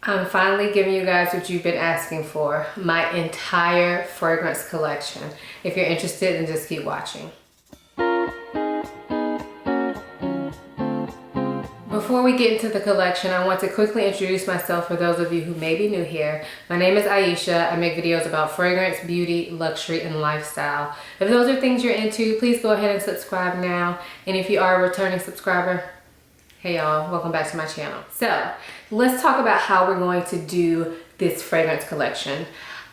I'm finally giving you guys what you've been asking for, my entire fragrance collection. If you're interested, then just keep watching. Before we get into the collection, I want to quickly introduce myself for those of you who may be new here. My name is Ayesha. I make videos about fragrance, beauty, luxury, and lifestyle. If those are things you're into, please go ahead and subscribe now. And if you are a returning subscriber, hey y'all, welcome back to my channel. So let's talk about how we're going to do this fragrance collection.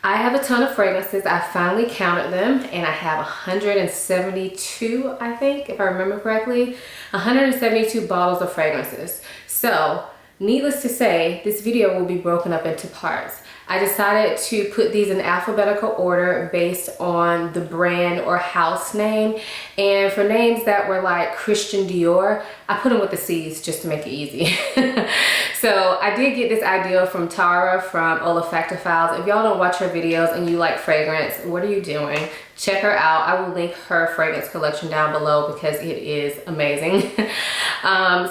I have a ton of fragrances. I finally counted them and I have 172, I think, if I remember correctly, 172 bottles of fragrances. So needless to say, this video will be broken up into parts. I decided to put these in alphabetical order based on the brand or house name. And for names that were like Christian Dior, I put them with the C's just to make it easy. So I did get this idea from Tara from Olfactophiles. If y'all don't watch her videos and you like fragrance, what are you doing? Check her out. I will link her fragrance collection down below because it is amazing.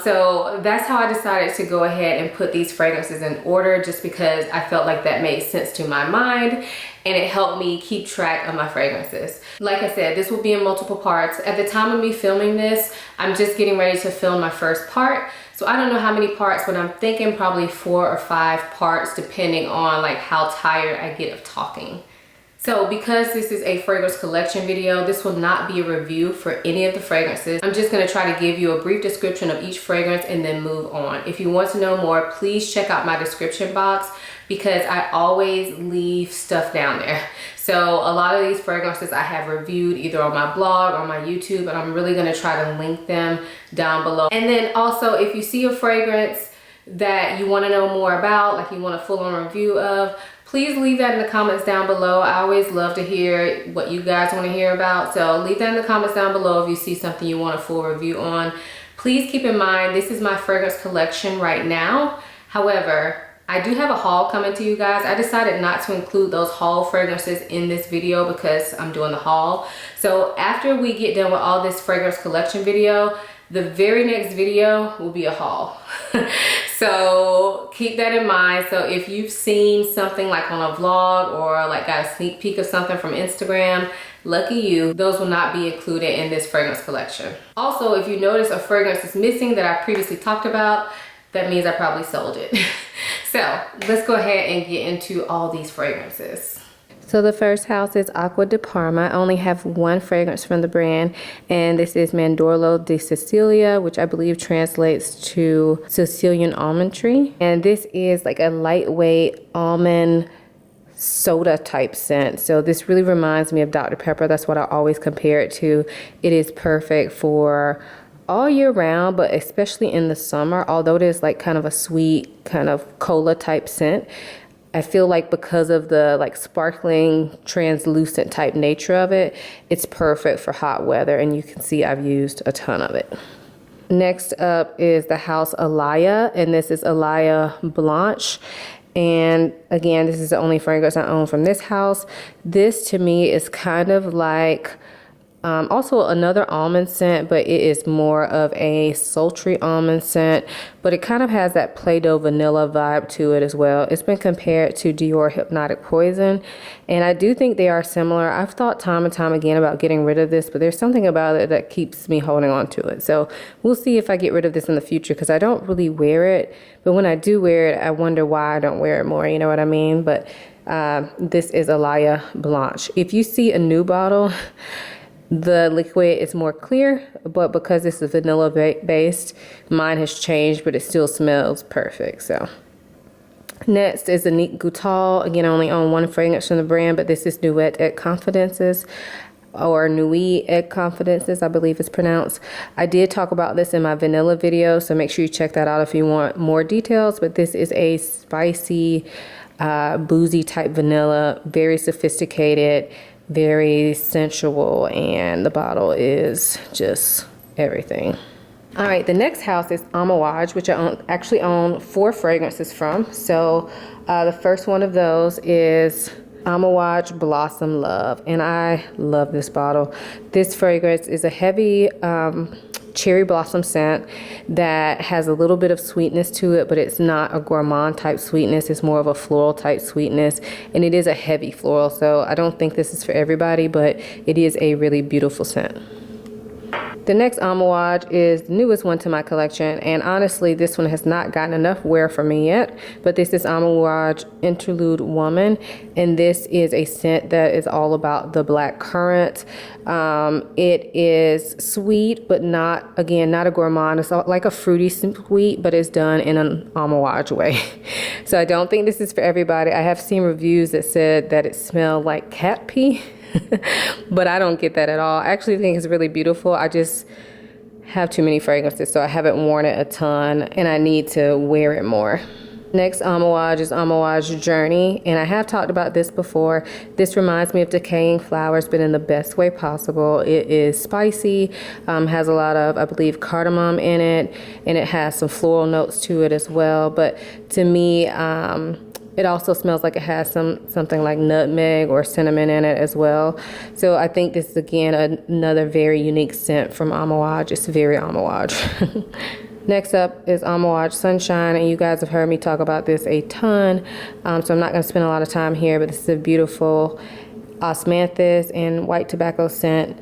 So that's how I decided to go ahead and put these fragrances in order, just because I felt like that made sense to my mind and it helped me keep track of my fragrances. Like I said, this will be in multiple parts. At the time of me filming this, I'm just getting ready to film my first part. So I don't know how many parts, but I'm thinking probably 4 or 5 parts depending on like how tired I get of talking. So because this is a fragrance collection video, this will not be a review for any of the fragrances. I'm just gonna try to give you a brief description of each fragrance and then move on. If you want to know more, please check out my description box because I always leave stuff down there. So a lot of these fragrances I have reviewed either on my blog or my YouTube, and I'm really gonna try to link them down below. And then also, if you see a fragrance that you wanna know more about, like you want a full-on review of, please leave that in the comments down below. I always love to hear what you guys want to hear about. So leave that in the comments down below if you see something you want a full review on. Please keep in mind, this is my fragrance collection right now. However, I do have a haul coming to you guys. I decided not to include those haul fragrances in this video because I'm doing the haul. So after we get done with all this fragrance collection video, the very next video will be a haul. So keep that in mind. So if you've seen something like on a vlog or like got a sneak peek of something from Instagram, lucky you, those will not be included in this fragrance collection. Also, if you notice a fragrance is missing that I previously talked about, that means I probably sold it. So let's go ahead and get into all these fragrances. So the first house is Acqua di Parma. I only have one fragrance from the brand, and this is Mandorlo di Sicilia, which I believe translates to Sicilian almond tree. And this is like a lightweight almond soda type scent. So this really reminds me of Dr. Pepper. That's what I always compare it to. It is perfect for all year round, but especially in the summer, although it is like kind of a sweet kind of cola type scent. I feel like because of the like sparkling translucent type nature of it, it's perfect for hot weather, and you can see I've used a ton of it. Next up is the house Alaya, and this is Alaya Blanche. And again, this is the only fragrance I own from this house. This to me is kind of like also another almond scent, but it is more of a sultry almond scent, but it kind of has that Play-Doh vanilla vibe to it as well. It's been compared to Dior Hypnotic Poison, and I do think they are similar. I've thought time and time again about getting rid of this, but there's something about it that keeps me holding on to it. So we'll see if I get rid of this in the future, because I don't really wear it, but when I do wear it, I wonder why I don't wear it more, you know what I mean? But this is Alaya Blanche. If you see a new bottle, the liquid is more clear, but because this is vanilla based, mine has changed, but it still smells perfect. So next is the Nique Goutal. Again, I only own one fragrance from the brand, but this is Nuit et Confidences, or Nuit et Confidences, I believe it's pronounced. I did talk about this in my vanilla video, so make sure you check that out if you want more details. But this is a spicy, boozy type vanilla, very sophisticated, very sensual, and the bottle is just everything. All right, the next house is Amouage, which I actually own 4 fragrances from. So the first one of those is Amouage Blossom Love, and I love this bottle. This fragrance is a heavy cherry blossom scent that has a little bit of sweetness to it, but it's not a gourmand type sweetness. It's more of a floral type sweetness, and it is a heavy floral, so I don't think this is for everybody, but it is a really beautiful scent. The next Amouage is the newest one to my collection, and honestly this one has not gotten enough wear for me yet, but this is Amouage Interlude Woman, and this is a scent that is all about the black currant. It is sweet, but not, again, not a gourmand. It's like a fruity sweet, but it's done in an Amouage way. So I don't think this is for everybody. I have seen reviews that said that it smelled like cat pee. But I don't get that at all. I actually think it's really beautiful. I just have too many fragrances, so I haven't worn it a ton, and I need to wear it more. Next Amouage is Amouage Journey, and I have talked about this before. This reminds me of Decaying Flowers, but in the best way possible. It is spicy, has a lot of, I believe, cardamom in it, and it has some floral notes to it as well. But to me, it also smells like it has something like nutmeg or cinnamon in it as well. So I think this is, again, another very unique scent from Amouage. It's very Amouage. Next up is Amouage Sunshine, and you guys have heard me talk about this a ton, so I'm not going to spend a lot of time here, but this is a beautiful osmanthus and white tobacco scent,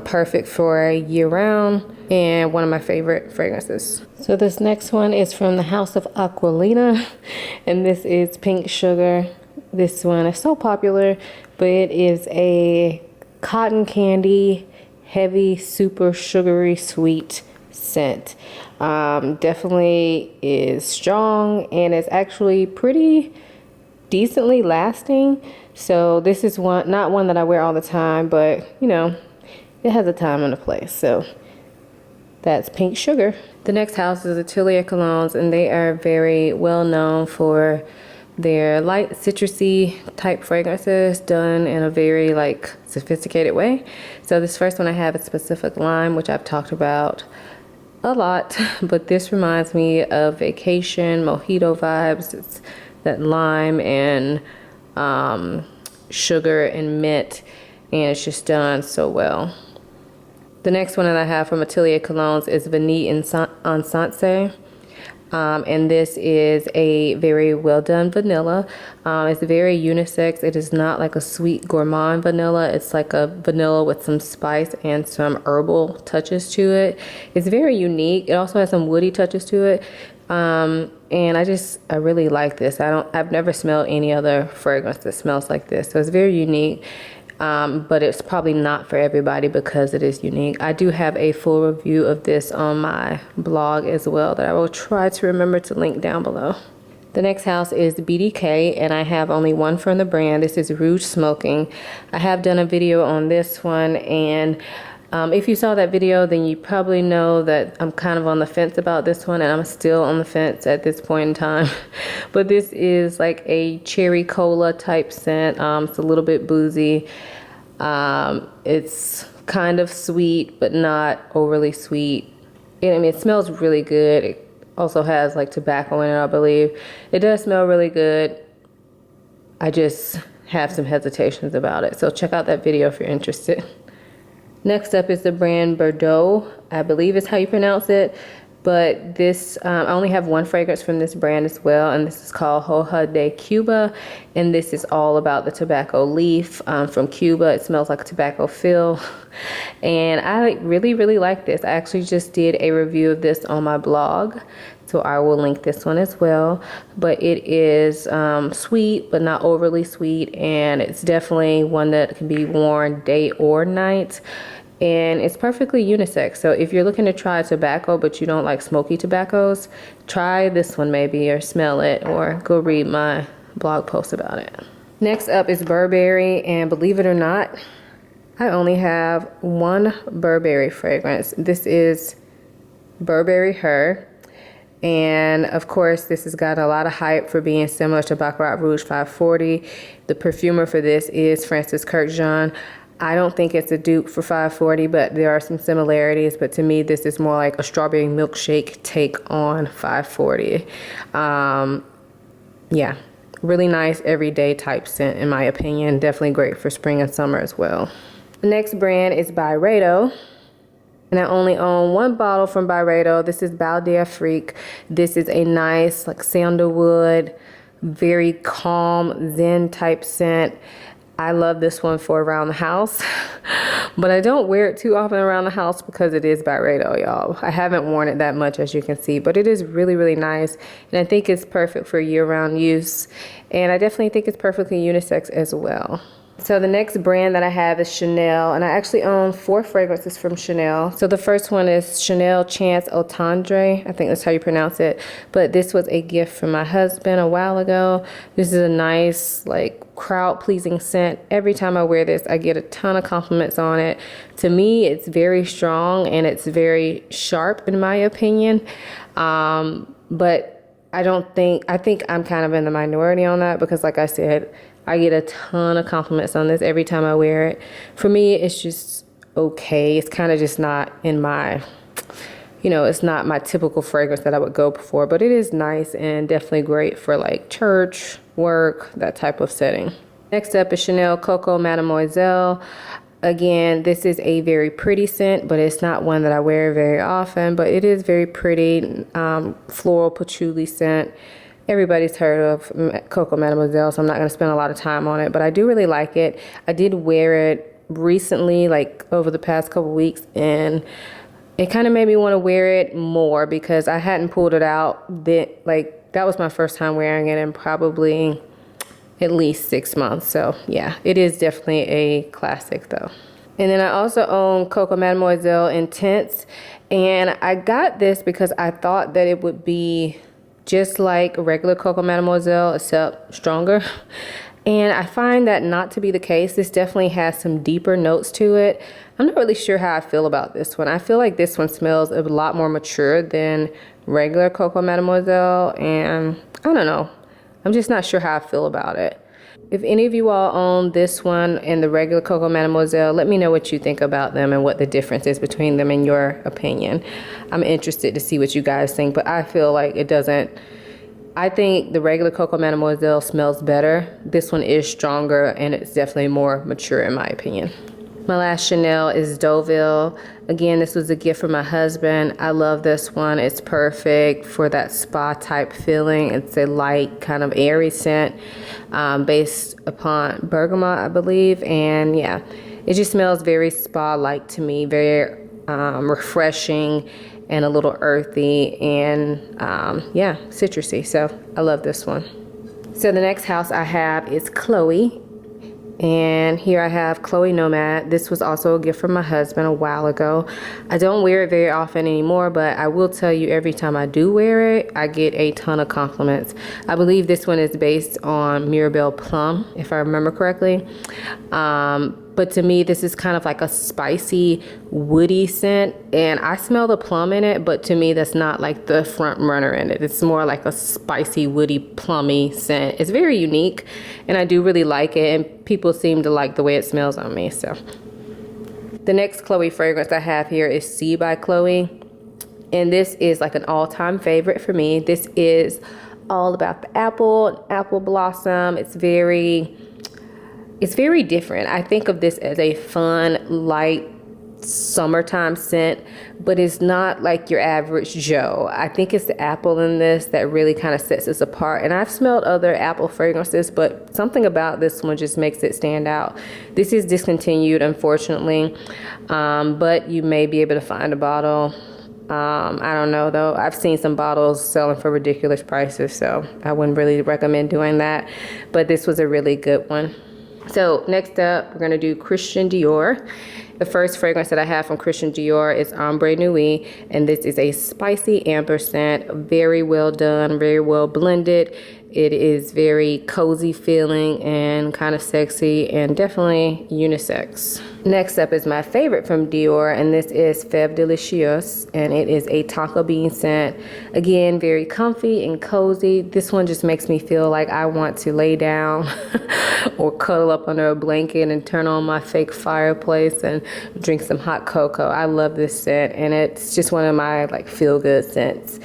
perfect for year-round, and one of my favorite fragrances. So this next one is from the House of Aquilina, and this is Pink Sugar. This one is so popular, but it is a cotton candy, heavy, super sugary sweet scent. Definitely is strong, and it's actually pretty decently lasting. So this is not one that I wear all the time, but you know, it has a time and a place. So that's Pink Sugar. The next house is Atelier Colognes, and they are very well known for their light citrusy type fragrances done in a very like sophisticated way. So this first one I have is Pacific Lime, which I've talked about a lot, but this reminds me of vacation, mojito vibes. It's that lime and sugar and mint, and it's just done so well. The next one that I have from Atelier Colognes is Vanille Encense, and this is a very well done vanilla. It's very unisex. It is not like a sweet gourmand vanilla. It's like a vanilla with some spice and some herbal touches to it. It's very unique. It also has some woody touches to it. And I really like this. I've never smelled any other fragrance that smells like this. So it's very unique. But it's probably not for everybody because it is unique. I do have a full review of this on my blog as well that I will try to remember to link down below. The next house is BDK, and I have only one from the brand. This is Rouge Smoking. I have done a video on this one, and if you saw that video, then you probably know that I'm kind of on the fence about this one, and I'm still on the fence at this point in time. But this is like a cherry cola type scent. It's a little bit boozy. It's kind of sweet, but not overly sweet. It smells really good. It also has like tobacco in it, I believe. It does smell really good. I just have some hesitations about it. So check out that video if you're interested. Next up is the brand Bordeaux, I believe is how you pronounce it. But this, I only have one fragrance from this brand as well, and this is called Hoja de Cuba. And this is all about the tobacco leaf from Cuba. It smells like a tobacco fill. And I really, really like this. I actually just did a review of this on my blog, so I will link this one as well. But it is sweet, but not overly sweet, and it's definitely one that can be worn day or night. And it's perfectly unisex. So if you're looking to try tobacco, but you don't like smoky tobaccos, try this one maybe, or smell it, or go read my blog post about it. Next up is Burberry, and believe it or not, I only have one Burberry fragrance. This is Burberry Her. And of course, this has got a lot of hype for being similar to Baccarat Rouge 540. The perfumer for this is Francis Kurkdjian. I don't think it's a dupe for 540, but there are some similarities. But to me, this is more like a strawberry milkshake take on 540. Yeah, really nice everyday type scent in my opinion. Definitely great for spring and summer as well. The next brand is Byredo. And I only own one bottle from Byredo. This is Baldia Freak. This is a nice like sandalwood, very calm zen type scent. I love this one for around the house, but I don't wear it too often around the house because it is Byredo, y'all. I haven't worn it that much, as you can see, but it is really, really nice. And I think it's perfect for year-round use. And I definitely think it's perfectly unisex as well. So the next brand that I have is Chanel, and I actually own 4 fragrances from Chanel. So the first one is Chanel Chance Au Tendre. I think that's how you pronounce it. But this was a gift from my husband a while ago. This is a nice, like, crowd-pleasing scent. Every time I wear this, I get a ton of compliments on it. To me, it's very strong and it's very sharp in my opinion. But I think I'm kind of in the minority on that because, like I said, I get a ton of compliments on this every time I wear it. For me, it's just okay. It's kind of just not in my, it's not my typical fragrance that I would go for, but it is nice and definitely great for like church, work, that type of setting. Next up is Chanel Coco Mademoiselle. Again, this is a very pretty scent, but it's not one that I wear very often, but it is very pretty, floral patchouli scent. Everybody's heard of Coco Mademoiselle, so I'm not going to spend a lot of time on it, but I do really like it. I did wear it recently, like over the past couple weeks, and it kind of made me want to wear it more because I hadn't pulled it out. That was my first time wearing it in probably at least 6 months. So yeah, it is definitely a classic though. And then I also own Coco Mademoiselle Intense, and I got this because I thought that it would be just like regular Coco Mademoiselle, except stronger. And I find that not to be the case. This definitely has some deeper notes to it. I'm not really sure how I feel about this one. I feel like this one smells a lot more mature than regular Coco Mademoiselle, and I don't know. I'm just not sure how I feel about it. If any of you all own this one and the regular Coco Mademoiselle, let me know what you think about them and what the difference is between them in your opinion. I'm interested to see what you guys think, but I feel like it doesn't. I think the regular Coco Mademoiselle smells better. This one is stronger and it's definitely more mature in my opinion. My last Chanel is Deauville. Again, this was a gift from my husband. I love this one. It's perfect for that spa type feeling. It's a light kind of airy scent based upon bergamot, I believe. And yeah, it just smells very spa-like to me, very refreshing and a little earthy and yeah, citrusy. So I love this one. So the next house I have is Chloe. And here I have Chloe Nomad. This was also a gift from my husband a while ago. I don't wear it very often anymore, but I will tell you every time I do wear it, I get a ton of compliments. I believe this one is based on Mirabelle Plum, if I remember correctly. But to me, this is kind of like a spicy, woody scent. And I smell the plum in it, but to me, that's not like the front runner in it. It's more like a spicy, woody, plummy scent. It's very unique, and I do really like it. And people seem to like the way it smells on me. So the next Chloe fragrance I have here is See by Chloe. And this is like an all-time favorite for me. This is all about the apple blossom. It's very different. I think of this as a fun, light, summertime scent, but it's not like your average Joe. I think it's the apple in this that really kind of sets this apart. And I've smelled other apple fragrances, but something about this one just makes it stand out. This is discontinued, unfortunately, but you may be able to find a bottle. I don't know though. I've seen some bottles selling for ridiculous prices, so I wouldn't really recommend doing that. But this was a really good one. So next up, we're going to do Christian Dior. The first fragrance that I have from Christian Dior is Ombre Nuit, and this is a spicy amber scent, very well done, very well blended. It is very cozy feeling and kind of sexy and definitely unisex. Next up is my favorite from Dior, and this is Fève Délicieuse, and it is a taco bean scent. Again, very comfy and cozy. This one just makes me feel like I want to lay down or cuddle up under a blanket and turn on my fake fireplace and drink some hot cocoa. I love this scent, and it's just one of my like feel-good scents.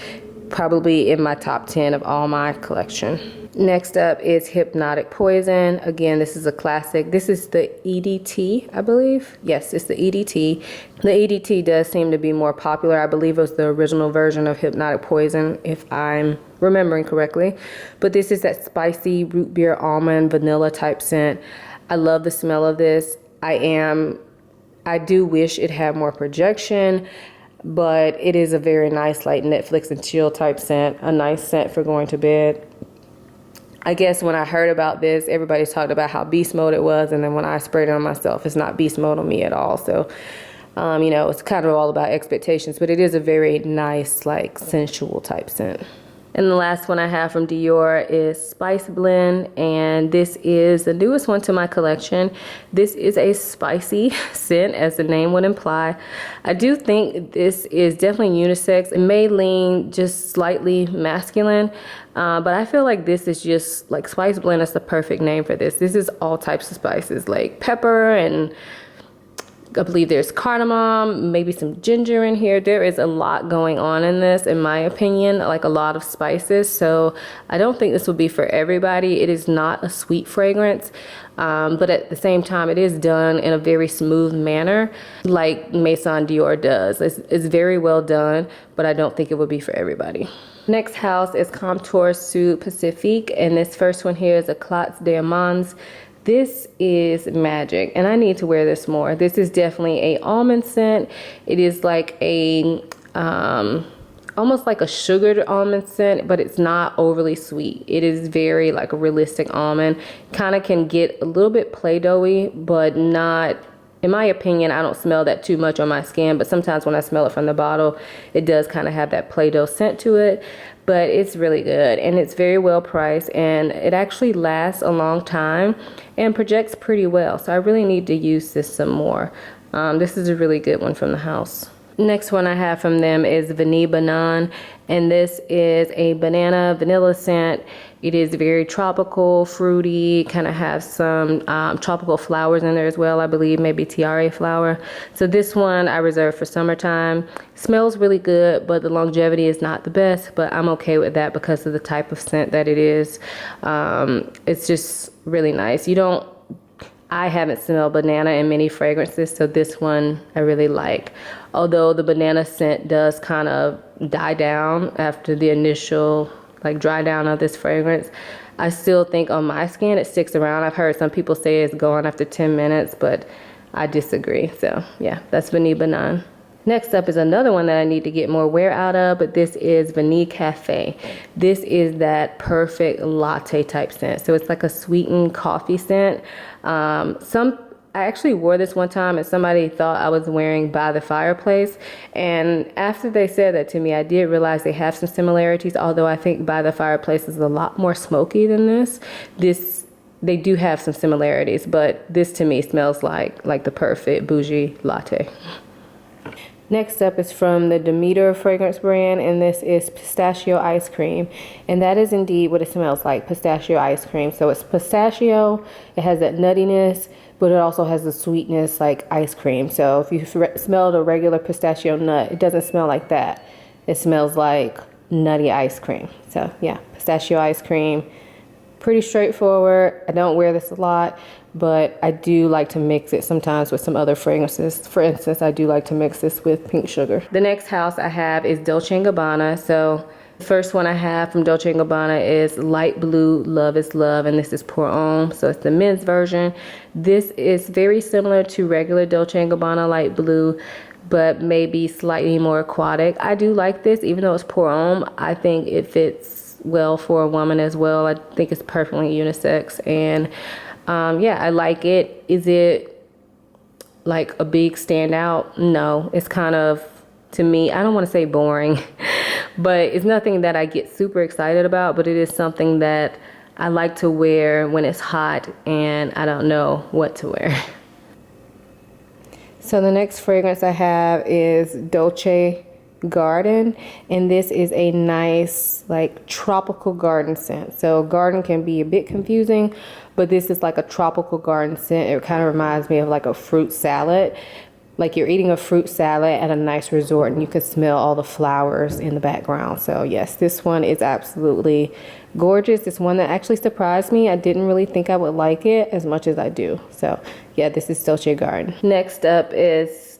Probably in my top 10 of all my collection. Next up is Hypnotic Poison. Again, this is a classic. This is the EDT, I believe. Yes, it's the EDT. The EDT does seem to be more popular. I believe it was the original version of Hypnotic Poison, if I'm remembering correctly. But this is that spicy root beer, almond, vanilla type scent. I love the smell of this. I do wish it had more projection, but it is a very nice, like, Netflix and chill type scent. A nice scent for going to bed. I guess when I heard about this, everybody talked about how beast mode it was, and then when I sprayed it on myself, it's not beast mode on me at all. So, you know, it's kind of all about expectations, but it is a very nice, like, sensual type scent. And the last one I have from Dior is Spice Blend, and this is the newest one to my collection. This is a spicy scent, as the name would imply. I do think this is definitely unisex. It may lean just slightly masculine, but I feel like this is just, like, Spice Blend is the perfect name for this. This is all types of spices, like pepper, and I believe there's cardamom, maybe some ginger in here. There is a lot going on in this, in my opinion, like a lot of spices. So I don't think this will be for everybody. It is not a sweet fragrance, but at the same time, it is done in a very smooth manner, like Maison Dior does. It's very well done, but I don't think it would be for everybody. Next house is Comptoir Sud Pacifique, and this first one here is Eclats d'Amande. This is magic, and I need to wear this more. This is definitely a almond scent. It is like a almost like a sugared almond scent, but it's not overly sweet. It is very like a realistic almond. Kind of can get a little bit Play-Doh-y, but not, in my opinion, I don't smell that too much on my skin, but sometimes when I smell it from the bottle, it does kind of have that Play-Doh scent to it. But it's really good, and it's very well priced, and it actually lasts a long time and projects pretty well. So I really need to use this some more. This is a really good one from the house. Next one I have from them is Vanille Banane, and this is a banana vanilla scent. It is very tropical, fruity, kind of has some tropical flowers in there as well, I believe, maybe tiare flower. So this one I reserve for summertime. Smells really good, but the longevity is not the best, but I'm okay with that because of the type of scent that it is. It's just really nice. I haven't smelled banana in many fragrances, so this one I really like. Although the banana scent does kind of die down after the initial like dry down of this fragrance, I still think on my skin it sticks around. I've heard some people say it's gone after 10 minutes, but I disagree. So yeah, that's Vanille Banane. Next up is another one that I need to get more wear out of, but this is Vanille Cafe. This is that perfect latte type scent. So it's like a sweetened coffee scent. I actually wore this one time and somebody thought I was wearing By the Fireplace. And after they said that to me, I did realize they have some similarities, although I think By the Fireplace is a lot more smoky than this. They do have some similarities, but this to me smells like the perfect bougie latte. Next up is from the Demeter fragrance brand, and this is Pistachio Ice Cream. And that is indeed what it smells like, pistachio ice cream. So it's pistachio, it has that nuttiness, but it also has the sweetness like ice cream. So if you smelled a regular pistachio nut, it doesn't smell like that. It smells like nutty ice cream. So yeah, pistachio ice cream. Pretty straightforward. I don't wear this a lot, but I do like to mix it sometimes with some other fragrances. For instance, I do like to mix this with pink sugar. The next house I have is Dolce & Gabbana. So the first one I have from Dolce & Gabbana is Light Blue Love is Love, and this is Pour Homme. So it's the men's version. This is very similar to regular Dolce & Gabbana Light Blue, but maybe slightly more aquatic. I do like this, even though it's Pour Homme. I think it fits well for a woman as well. I think it's perfectly unisex, and yeah, I like it. Is it like a big standout? No, it's kind of, to me, I don't want to say boring, but it's nothing that I get super excited about, but it is something that I like to wear when it's hot and I don't know what to wear. So the next fragrance I have is Dolce Garden, and this is a nice like tropical garden scent. So garden can be a bit confusing, but this is like a tropical garden scent. It kind of reminds me of like a fruit salad, like you're eating a fruit salad at a nice resort and you can smell all the flowers in the background. So yes, this one is absolutely gorgeous. It's one that actually surprised me. I didn't really think I would like it as much as I do. So yeah, this is Dolce & Gabbana. Next up is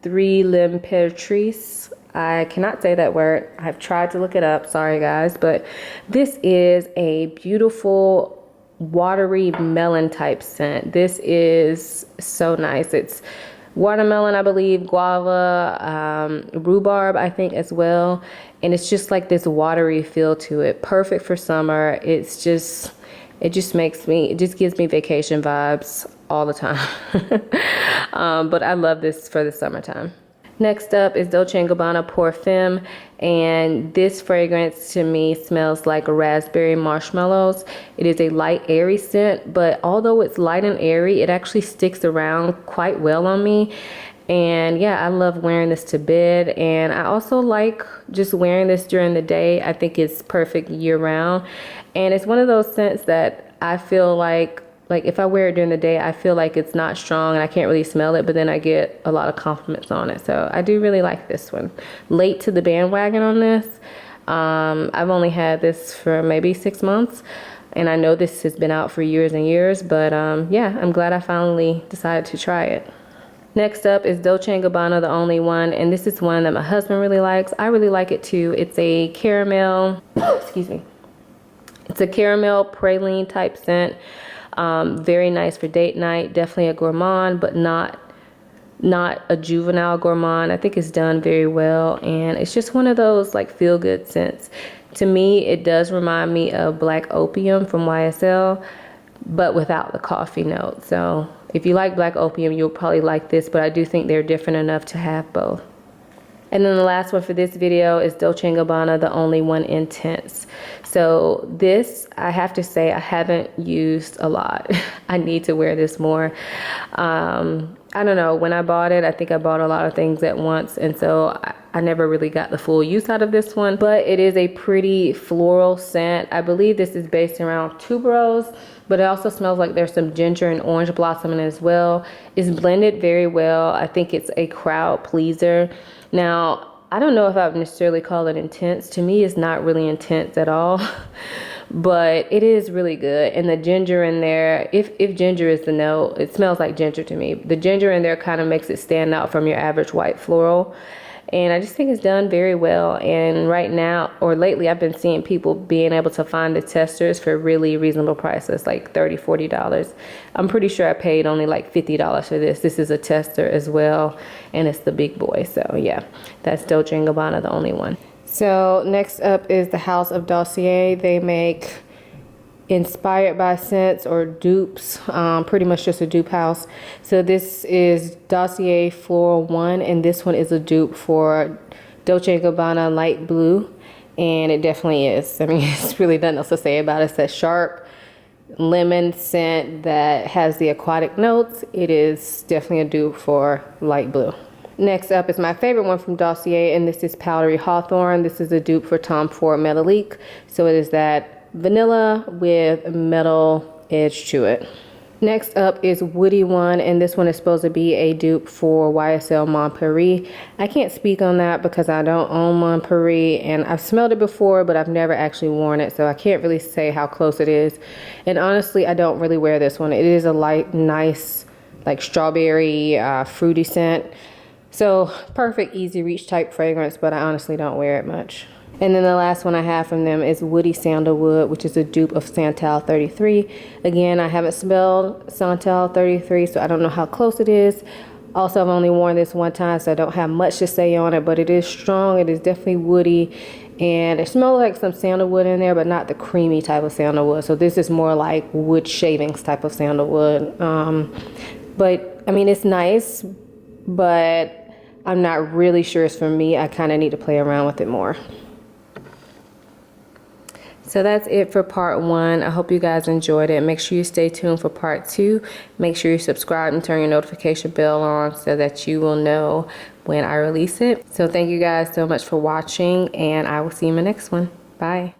Three L'Imperatrice. I cannot say that word. I've tried to look it up. Sorry guys, but this is a beautiful watery melon type scent. This is so nice. It's watermelon, I believe, guava, rhubarb, I think as well. And it's just like this watery feel to it. Perfect for summer. It just gives me vacation vibes all the time. But I love this for the summertime. Next up is Dolce & Gabbana Perfume, and this fragrance to me smells like raspberry marshmallows. It is a light, airy scent, but although it's light and airy, it actually sticks around quite well on me. And yeah, I love wearing this to bed, and I also like just wearing this during the day. I think it's perfect year round, and it's one of those scents that I feel like if I wear it during the day, I feel like it's not strong and I can't really smell it, but then I get a lot of compliments on it. So I do really like this one. Late to the bandwagon on this. I've only had this for maybe 6 months, and I know this has been out for years and years, but yeah, I'm glad I finally decided to try it. Next up is Dolce & Gabbana The Only One, and this is one that my husband really likes. I really like it too. It's a caramel, excuse me. It's a caramel praline type scent. Very nice for date night. Definitely a gourmand, but not a juvenile gourmand. I think it's done very well, and it's just one of those like feel good scents. To me, it does remind me of Black Opium from YSL, but without the coffee note. So if you like Black Opium, you'll probably like this, but I do think they're different enough to have both. And then the last one for this video is Dolce & Gabbana The Only One Intense. So this, I have to say, I haven't used a lot. I need to wear this more. I don't know, when I bought it, I think I bought a lot of things at once, and so I never really got the full use out of this one, but it is a pretty floral scent. I believe this is based around tuberose, but it also smells like there's some ginger and orange blossom in it as well. It's blended very well. I think it's a crowd pleaser. Now, I don't know if I would necessarily call it intense. To me, it's not really intense at all, but it is really good. And the ginger in there, if ginger is the note, it smells like ginger to me. The ginger in there kind of makes it stand out from your average white floral. And I just think it's done very well. And right now, or lately, I've been seeing people being able to find the testers for really reasonable prices, like $30, $40. I'm pretty sure I paid only like $50 for this. This is a tester as well, and it's the big boy. So yeah, that's Dolce & Gabbana The Only One. So next up is the House of Dossier. They make inspired by scents or dupes, pretty much just a dupe house. So this is Dossier Floral 1, and this one is a dupe for Dolce & Gabbana Light Blue, and it definitely is. I mean, it's really nothing else to say about it. It's that sharp lemon scent that has the aquatic notes. It is definitely a dupe for Light Blue. Next up is my favorite one from Dossier, and this is Powdery Hawthorn. This is a dupe for Tom Ford Metallique. So it is that vanilla with metal edge to it. Next up is Woody One, and this one is supposed to be a dupe for YSL Mon Paris. I can't speak on that because I don't own Mon Paris, and I've smelled it before, but I've never actually worn it, so I can't really say how close it is. And honestly, I don't really wear this one. It is a light, nice, like strawberry, fruity scent. So perfect, easy reach type fragrance, but I honestly don't wear it much. And then the last one I have from them is Woody Sandalwood, which is a dupe of Santal 33. Again, I haven't smelled Santal 33, so I don't know how close it is. Also, I've only worn this one time, so I don't have much to say on it, but it is strong. It is definitely woody, and it smells like some sandalwood in there, but not the creamy type of sandalwood. So this is more like wood shavings type of sandalwood. But I mean, it's nice, but I'm not really sure it's for me. I kind of need to play around with it more. So that's it for part 1. I hope you guys enjoyed it. Make sure you stay tuned for part 2. Make sure you subscribe and turn your notification bell on so that you will know when I release it. So thank you guys so much for watching, and I will see you in the next one. Bye.